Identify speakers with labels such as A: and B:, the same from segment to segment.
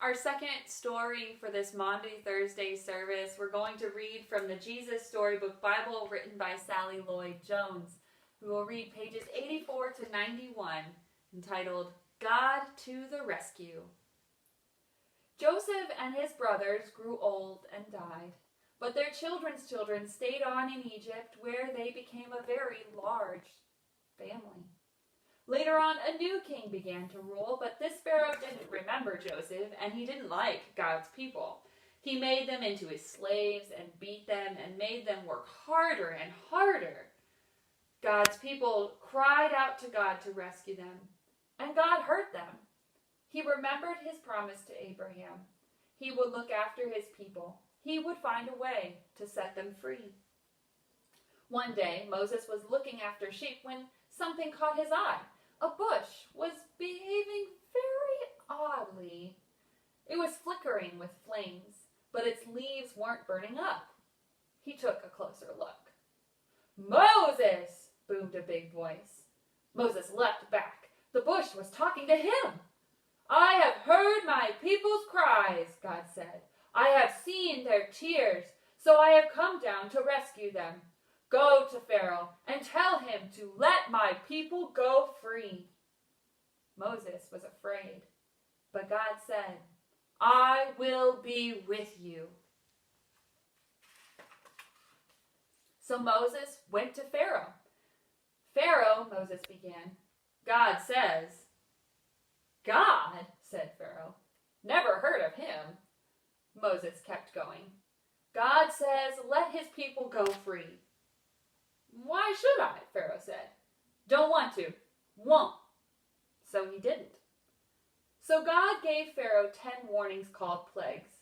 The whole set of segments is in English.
A: Our second story for this Maundy Thursday service, we're going to read from the Jesus Storybook Bible written by Sally Lloyd-Jones. We will read pages 84 to 91, entitled, God to the Rescue. Joseph and his brothers grew old and died, but their children's children stayed on in Egypt, where they became a very large family. Later on, a new king began to rule, but this Pharaoh didn't remember Joseph, and he didn't like God's people. He made them into his slaves and beat them and made them work harder and harder. God's people cried out to God to rescue them, and God heard them. He remembered his promise to Abraham. He would look after his people. He would find a way to set them free. One day, Moses was looking after sheep when something caught his eye. A bush was behaving very oddly. It was flickering with flames, but its leaves weren't burning up. He took a closer look. "Moses!" boomed a big voice. Moses leapt back. The bush was talking to him. "I have heard my people's cries," God said. "I have seen their tears, so I have come down to rescue them. Go to Pharaoh and tell him to let my people go free." Moses was afraid, but God said, "I will be with you." So Moses went to Pharaoh. "Pharaoh," Moses began, "God says." "God," said Pharaoh. "Never heard of him." Moses kept going. "God says, let his people go free." "Why should I?" Pharaoh said. "Don't want to. Won't." So he didn't. So God gave Pharaoh 10 warnings called plagues.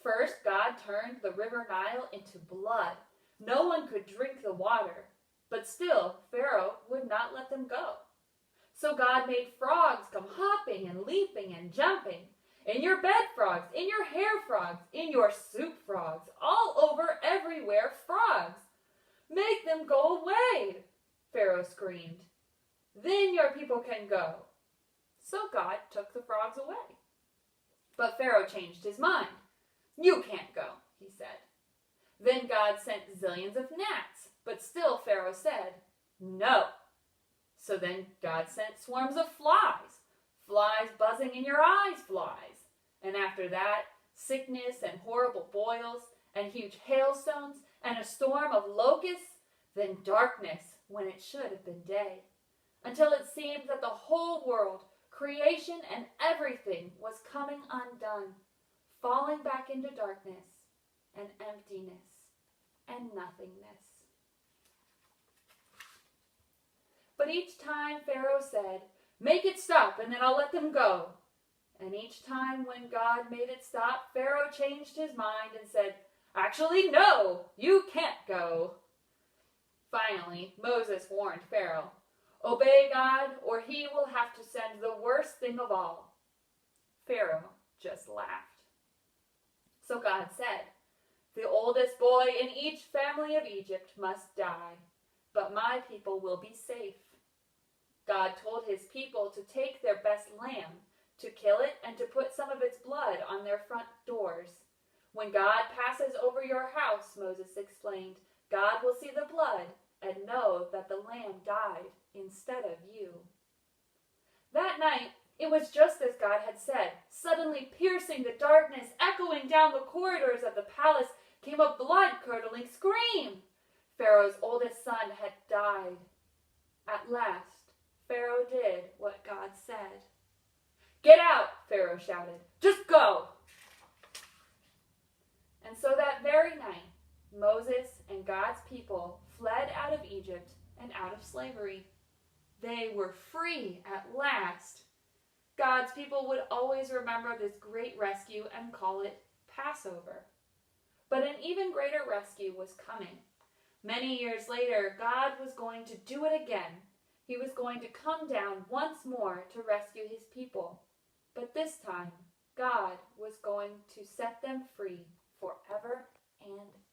A: First, God turned the river Nile into blood. No one could drink the water, but still Pharaoh would not let them go. So God made frogs come hopping and leaping and jumping. In your bed frogs, in your hair frogs, in your soup frogs, all over everywhere frogs. "Make them go away," Pharaoh screamed. "Then your people can go." So God took the frogs away. But Pharaoh changed his mind. "You can't go," he said. Then God sent zillions of gnats, but still Pharaoh said, "No." So then God sent swarms of flies, flies buzzing in your eyes flies. And after that, sickness and horrible boils and huge hailstones and a storm of locusts, then darkness when it should have been day, until it seemed that the whole world, creation and everything, was coming undone, falling back into darkness and emptiness and nothingness. But each time Pharaoh said, "Make it stop and then I'll let them go." And each time when God made it stop, Pharaoh changed his mind and said, "Actually, no, you can't go." Finally, Moses warned Pharaoh, "Obey God, or he will have to send the worst thing of all." Pharaoh just laughed. So God said, "The oldest boy in each family of Egypt must die, but my people will be safe." God told his people to take their best lamb, to kill it, and to put some of its blood on their front doors. "When God passes over your house," Moses explained, "God will see the blood and know that the lamb died instead of you." That night, it was just as God had said. Suddenly, piercing the darkness, echoing down the corridors of the palace, came a blood-curdling scream. Pharaoh's oldest son had died. At last, Pharaoh did what God said. "Get out," Pharaoh shouted. "Just go." And so that very night, Moses and God's people fled out of Egypt and out of slavery. They were free at last. God's people would always remember this great rescue and call it Passover. But an even greater rescue was coming. Many years later, God was going to do it again. He was going to come down once more to rescue his people. But this time, God was going to set them free forever and